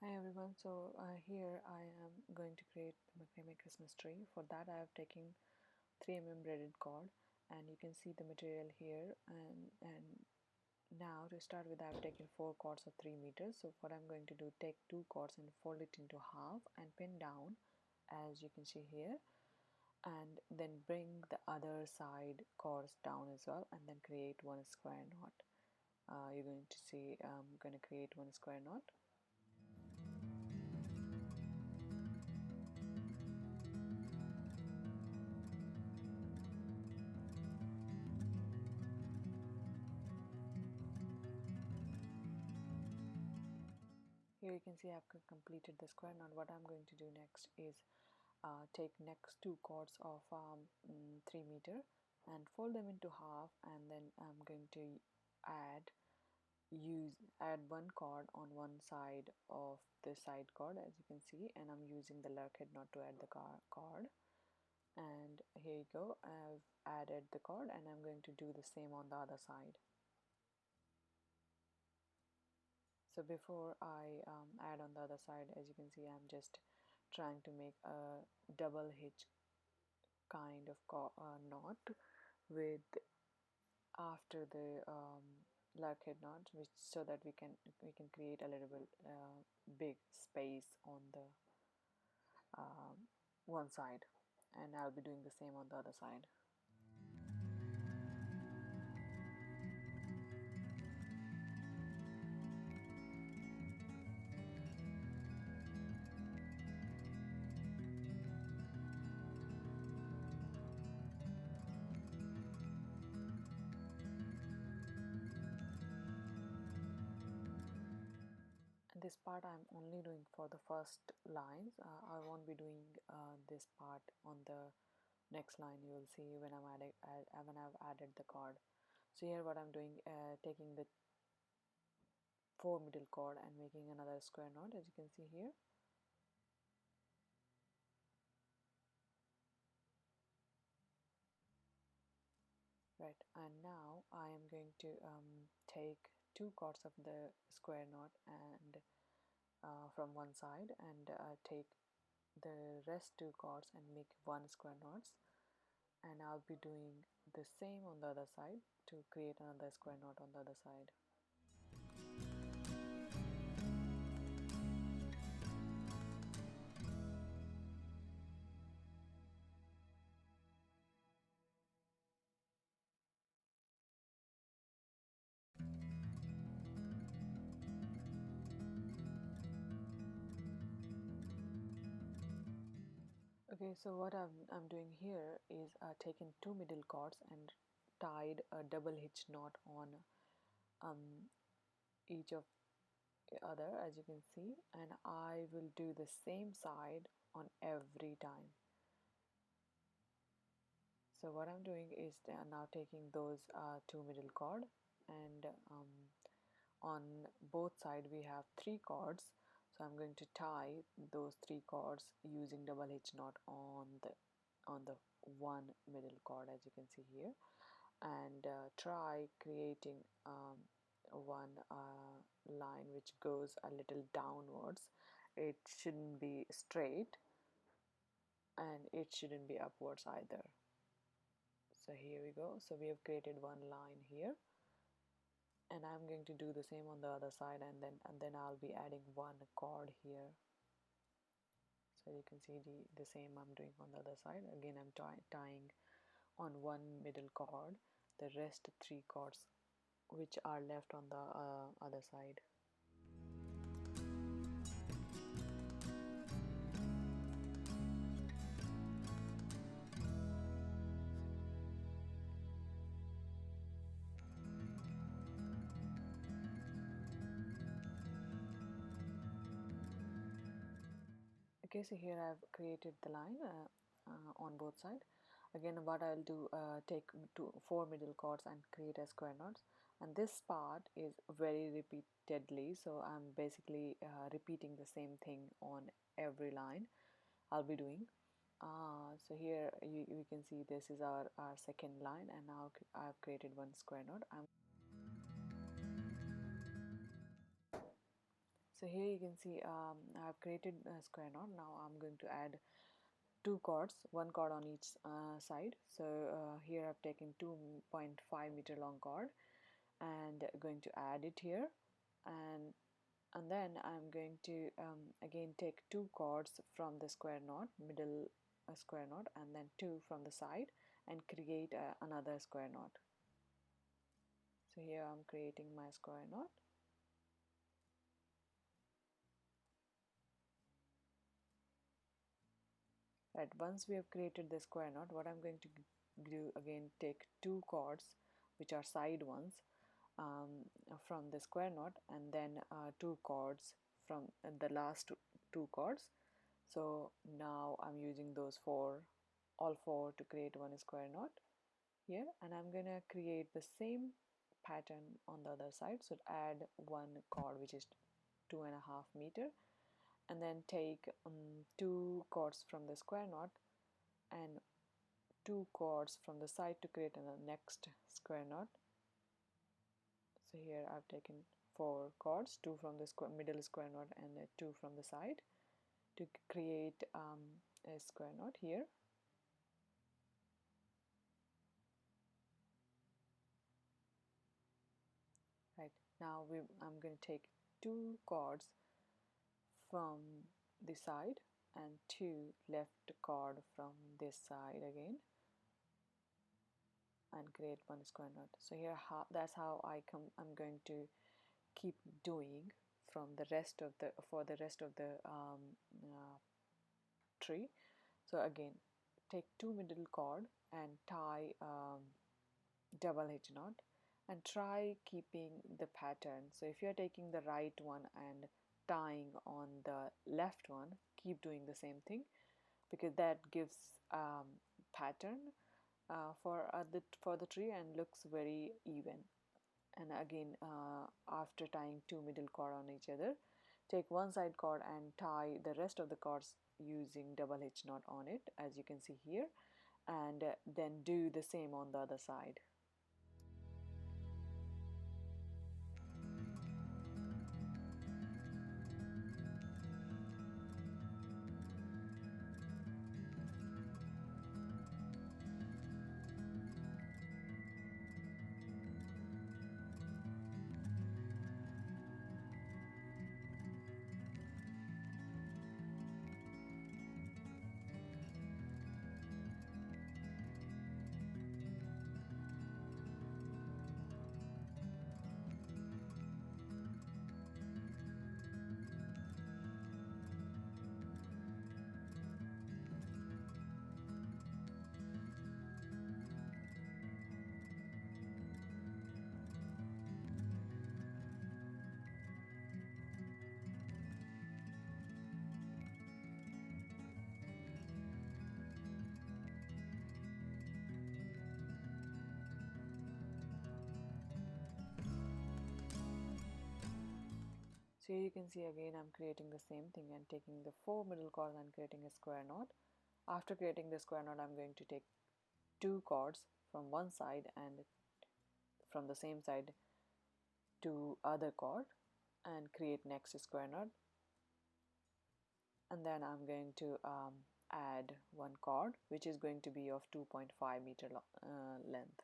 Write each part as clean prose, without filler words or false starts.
Hi everyone, so here I am going to create the Macrame Christmas tree. For that I have taken 3 mm braided cord, and you can see the material here, and now to start with I have taken 4 cords of 3 meters. So what I'm going to do, take 2 cords and fold it into half and pin down as you can see here, and then bring the other side cords down as well, and then create one square knot. You're going to see I'm going to create one square knot. Here you can see I've completed the square knot. What I'm going to do next is take next 2 cords of 3 meter and fold them into half, and then I'm going to add 1 cord on one side of the side cord, as you can see, and I'm using the lurk head knot to add the cord. And here you go, I've added the cord, and I'm going to do the same on the other side. So before I add on the other side, as you can see, I'm just trying to make a double hitch kind of knot with after the lurk head knot, which so that we can create a little bit big space on the one side, and I'll be doing the same on the other side. And this part I'm only doing for the first lines. I won't be doing this part on the next line. You will see when when I've added the cord. So here what I'm doing, taking the 4 middle cord and making another square knot, as you can see here. Right, and now I am going to take 2 cords of the square knot and from one side, and take the rest 2 cords and make 1 square knots, and I'll be doing the same on the other side to create another square knot on the other side. Okay, so what I'm doing here is taking 2 middle cords and tied a double hitch knot on each of the other, as you can see, and I will do the same side on every time. So what I'm doing is now taking those 2 middle cord, and on both sides we have 3 cords, so I'm going to tie those 3 cords using double hitch knot on the 1 middle cord, as you can see here, and try creating one line which goes a little downwards. It shouldn't be straight and it shouldn't be upwards either. So here we go, so we have created one line here, and I'm going to do the same on the other side, and then I'll be adding 1 cord here. So you can see the same I'm doing on the other side. Again, I'm tying on 1 middle cord, the rest 3 cords which are left on the other side. Okay, so here I've created the line on both sides. Again, what I'll do, take 4 middle cords and create a square knots, and this part is very repeatedly, so I'm basically repeating the same thing on every line I'll be doing. So here you can see this is our second line, and now I've created 1 square knot. So here you can see I have created a square knot. Now I'm going to add two cords, one cord on each side. So here I've taken 2.5 meter long cord and going to add it here, and then I'm going to again take two cords from the square knot, middle square knot, and then two from the side and create another square knot. So here I'm creating my square knot. Right, once we have created the square knot, what I'm going to do again, take two cords which are side ones from the square knot, and then two cords from the last two cords. So now I'm using those all four to create one square knot here, and I'm gonna create the same pattern on the other side. So add one cord which is 2.5 meter, and then take two cords from the square knot and two cords from the side to create a next square knot. So here I've taken four cords, two from the middle square knot and two from the side to create a square knot here. Right, now I'm going to take two cords from the side and two left cord from this side again and create one square knot. So here that's how I'm going to keep doing from the rest of the tree. So again, take two middle cord and tie double hitch knot and try keeping the pattern. So if you're taking the right one and tying on the left one, keep doing the same thing, because that gives pattern for the tree and looks very even. And again, after tying two middle cord on each other, take one side cord and tie the rest of the cords using double hitch knot on it, as you can see here, and then do the same on the other side. So here you can see again I'm creating the same thing and taking the four middle cords and creating a square knot. After creating the square knot, I'm going to take two cords from one side and from the same side to other cord and create next square knot, and then I'm going to add one cord which is going to be of 2.5 meter length.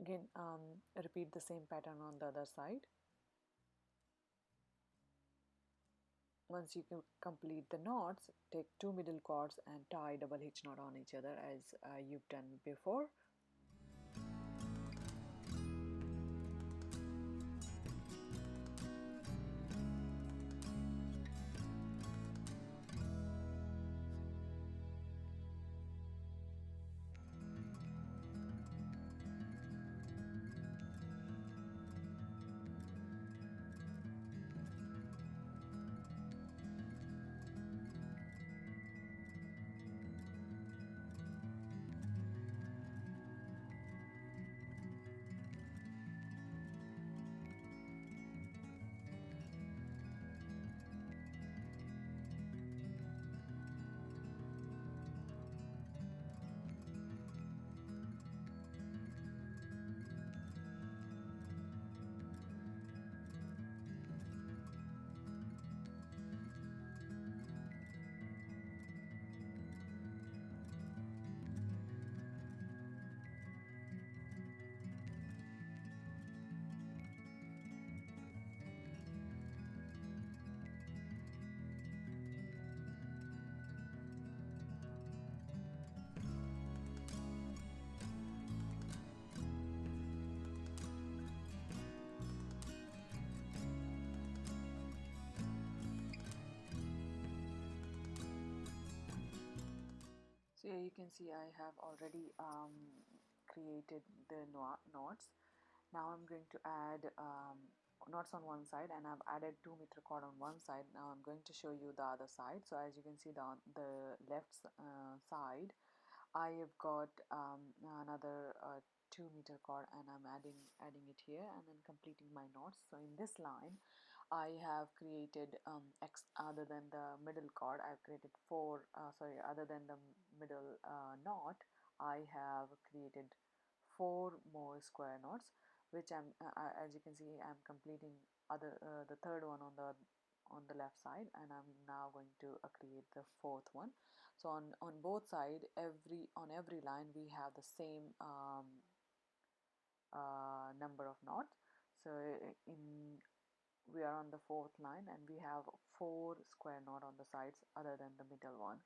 Again, repeat the same pattern on the other side. Once you complete the knots, take 2 middle cords and tie double hitch knot on each other as you've done before. So here you can see I have already created the knots. Now I'm going to add knots on one side, and I've added 2 meter cord on one side. Now I'm going to show you the other side. So as you can see, the left side, I have got another 2 meter cord, and I'm adding it here and then completing my knots. So in this line I have created other than the middle cord, I've created other than the middle knot, I have created 4 more square knots, which as you can see, I'm completing the third one on the left side, and I'm now going to create the fourth one. So on both side, on every line we have the same number of knots. So in we are on the fourth line, and we have 4 square knot on the sides other than the middle one.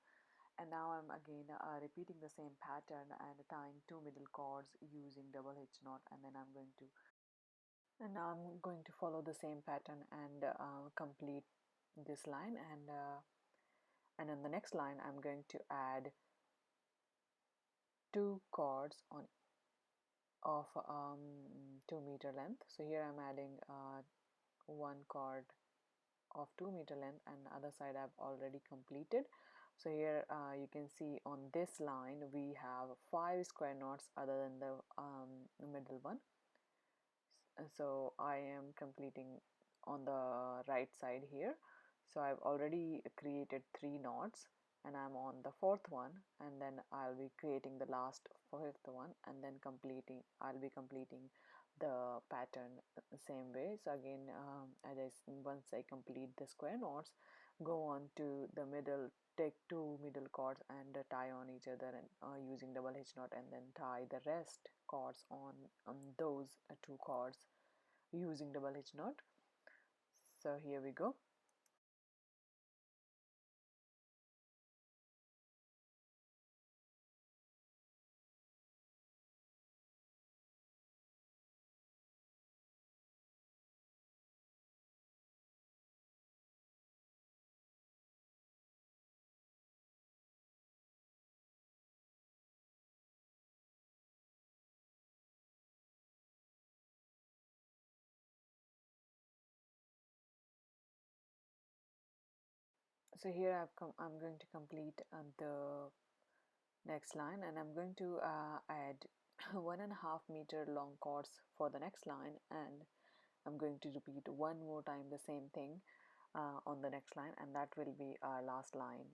And now I'm again repeating the same pattern and tying 2 middle cords using double hitch knot, and then now I'm going to follow the same pattern and complete this line, and in the next line I'm going to add 2 cords of 2 meter length. So here I'm adding 1 cord of 2 meter length, and other side I've already completed. So here you can see on this line we have 5 square knots other than the middle one. So I am completing on the right side here. So I've already created 3 knots, and I'm on the fourth one, and then I'll be creating the last fifth one, and then I'll be completing the pattern the same way. So again, once I complete the square knots, go on to the middle, take 2 middle cords and tie on each other, and using double hitch knot, and then tie the rest cords on those 2 cords using double hitch knot. So here we go. So here I'm going to complete the next line, and I'm going to add 1.5 meter long cords for the next line, and I'm going to repeat one more time the same thing on the next line, and that will be our last line.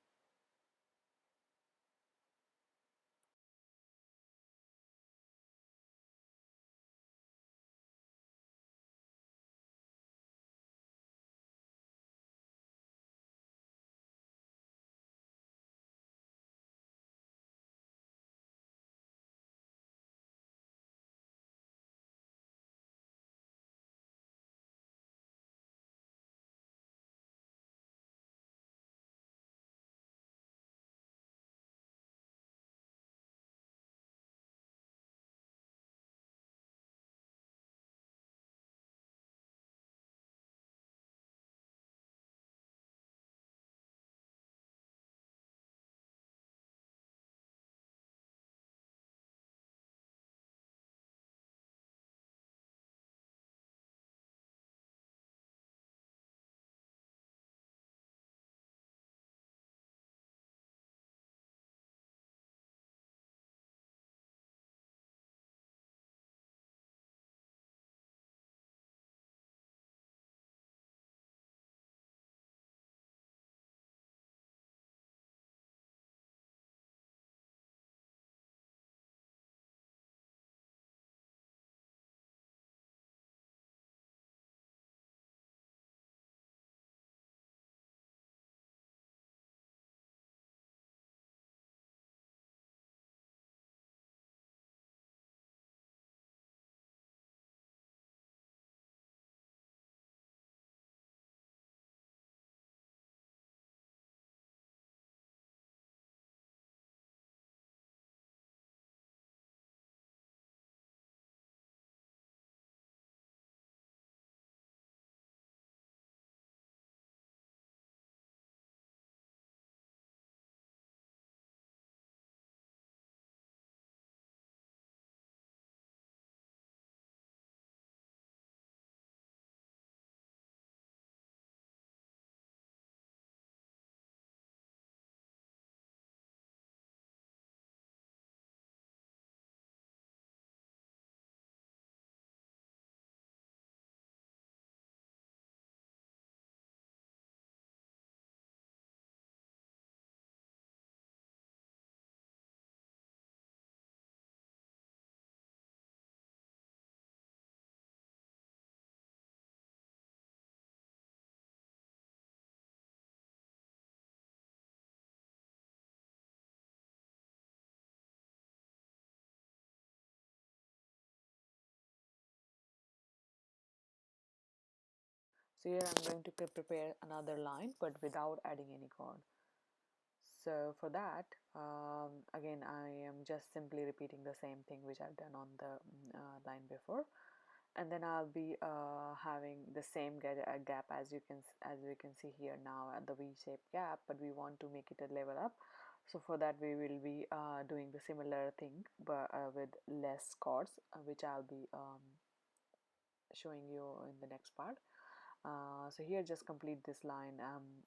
So here I'm going to prepare another line but without adding any cord. So for that, again I am just simply repeating the same thing which I've done on the line before, and then I'll be having the same gap as we can see here now at the V-shaped gap, but we want to make it a level up. So for that we will be doing the similar thing but with less cords, which I'll be showing you in the next part. So here just complete this line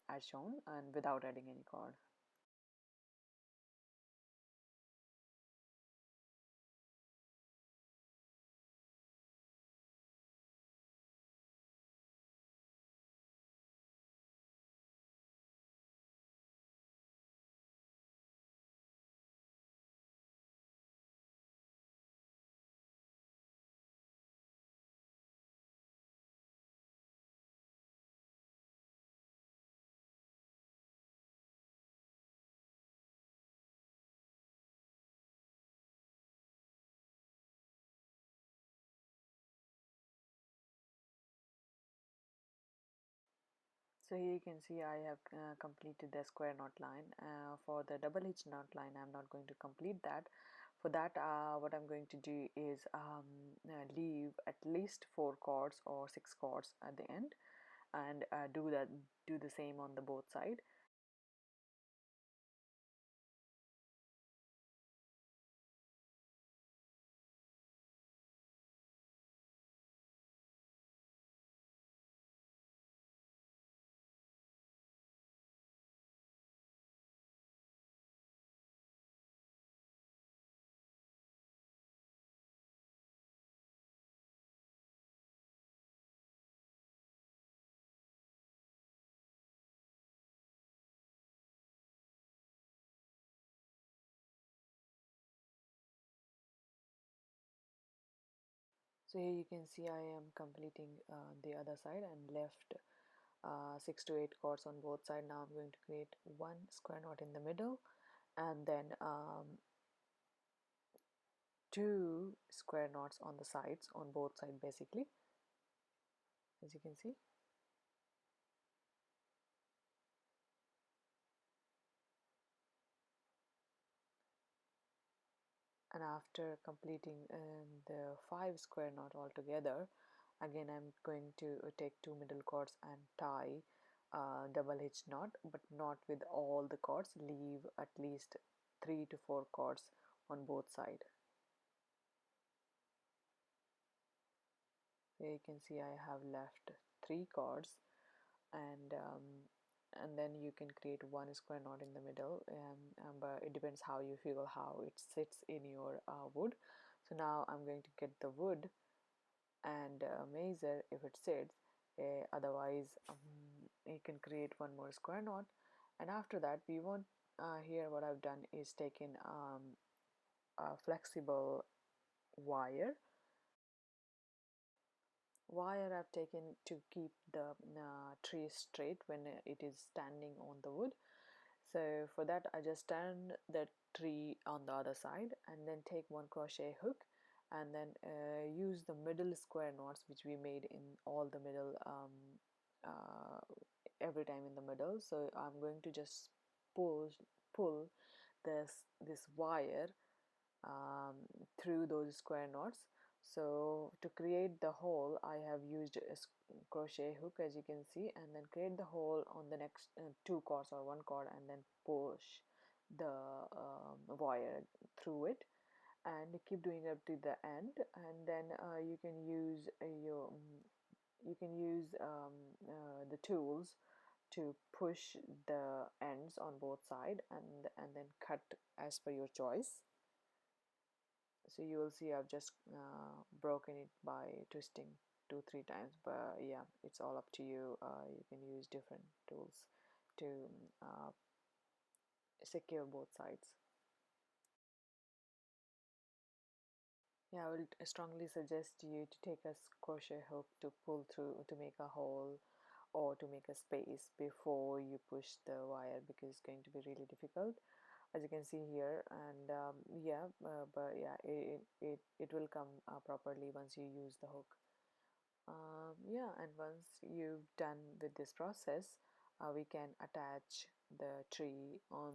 as shown and without adding any cord. So here you can see I have completed the square knot line. For the double hitch knot line I'm not going to complete that. For that what I'm going to do is leave at least 4 cords or 6 cords at the end, and do the same on the both side. So here you can see I am completing the other side and left 6 to 8 cords on both sides. Now I'm going to create one square knot in the middle, and then 2 square knots on the sides on both sides basically, as you can see. And after completing the 5 square knot altogether, again I'm going to take 2 middle cords and tie double hitch knot, but not with all the cords. Leave at least 3 to 4 cords on both sides. So you can see I have left 3 cords, and then you can create one square knot in the middle, but it depends how you feel how it sits in your wood. So now I'm going to get the wood and measure if it sits. Otherwise you can create one more square knot, and after that we want here what I've done is taken a flexible wire I've taken to keep the tree straight when it is standing on the wood. So for that I just turn the tree on the other side and then take one crochet hook, and then use the middle square knots which we made in all the middle, uh, every time in the middle. So I'm going to just pull this wire through those square knots. So to create the hole I have used a crochet hook, as you can see, and then create the hole on the next 2 cords or 1 cord, and then push the wire through it, and keep doing up to the end. And then you can use the tools to push the ends on both sides, and then cut as per your choice. So you will see I've just broken it by twisting 2-3 times, but yeah, it's all up to you. You can use different tools to secure both sides. Yeah, I will strongly suggest you to take a crochet hook to pull through to make a hole or to make a space before you push the wire, because it's going to be really difficult, as you can see here. And but yeah, it will come properly once you use the hook. yeah, and once you've done with this process, we can attach the tree on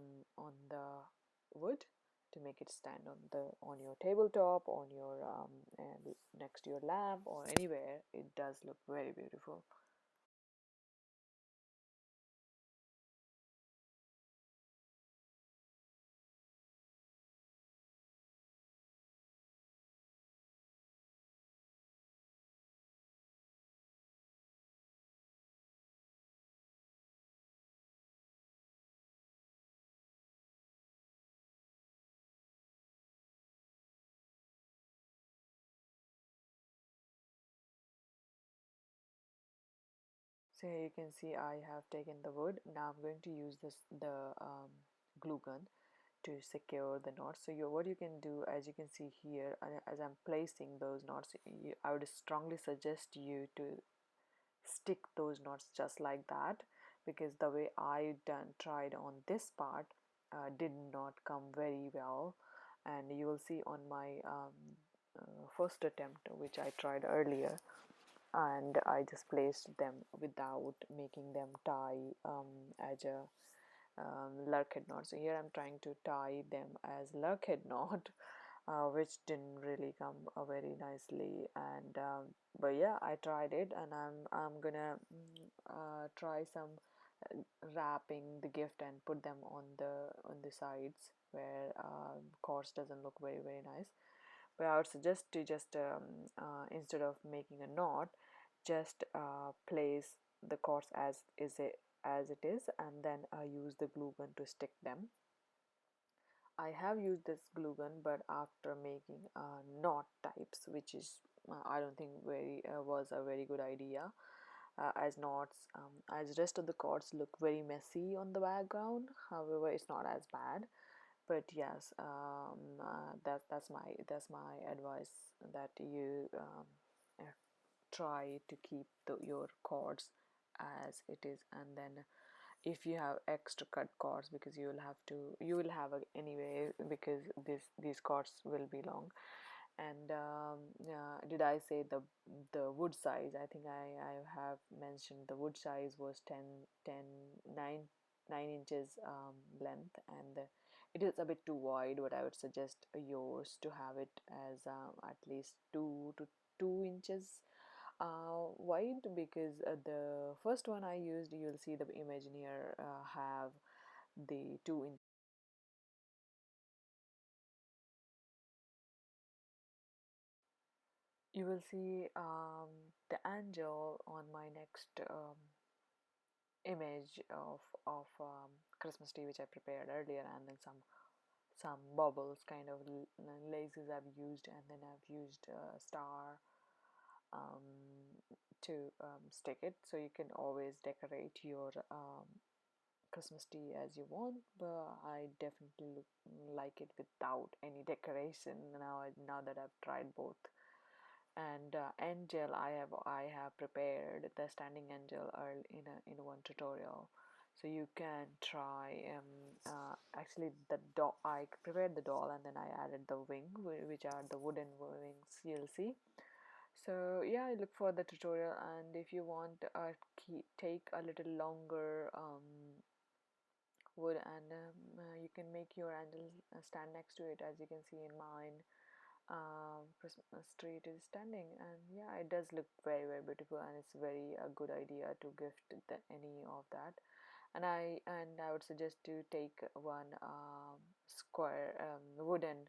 the wood to make it stand on your tabletop, on your and next to your lamp or anywhere. It does look very beautiful. So here you can see I have taken the wood. Now I'm going to use the glue gun to secure the knots. So what you can do, as you can see here, as I'm placing those knots, I would strongly suggest you to stick those knots just like that, because the way I tried on this part did not come very well, and you will see on my first attempt, which I tried earlier, and I just placed them without making them tie as a lurkhead knot. So here I'm trying to tie them as lurkhead knot, which didn't really come very nicely. And but yeah, I tried it, and I'm gonna try some wrapping the gift and put them on the sides where course doesn't look very nice. But I would suggest to just instead of making a knot, just place the cords as it is, and then use the glue gun to stick them. I have used this glue gun, but after making knot types, which is I don't think very was a very good idea, as knots as rest of the cords look very messy on the background. However, it's not as bad. But yes, that's my advice, that you uh, try to keep your cords as it is, and then if you have extra cut cords, because you will have anyway, because these cords will be long. And did I say the wood size? I think I have mentioned the wood size was 9 inches length, and it is a bit too wide, but I would suggest yours to have it as at least 2 to 2 inches wide, because the first one I used, you'll see the Imagineer have the 2 inch. You will see the angel on my next image of Christmas tree, which I prepared earlier, and then some bubbles, kind of laces I've used, and then I've used a star um, to stick it. So you can always decorate your Christmas tree as you want, but I definitely like it without any decoration now that I've tried both. And angel, I have prepared the standing angel in one tutorial, so you can try. Actually, the doll, I prepared the doll, and then I added the wing, which are the wooden wings you'll see. So yeah, I look for the tutorial, and if you want take a little longer wood, and you can make your angel stand next to it, as you can see in mine. Christmas tree is standing, and yeah, it does look very beautiful, and it's very a good idea to gift any of that. And I would suggest to take one square wooden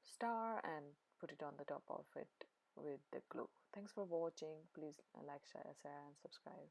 star and put it on the top of it with the glue. Thanks for watching. Please like, share and subscribe.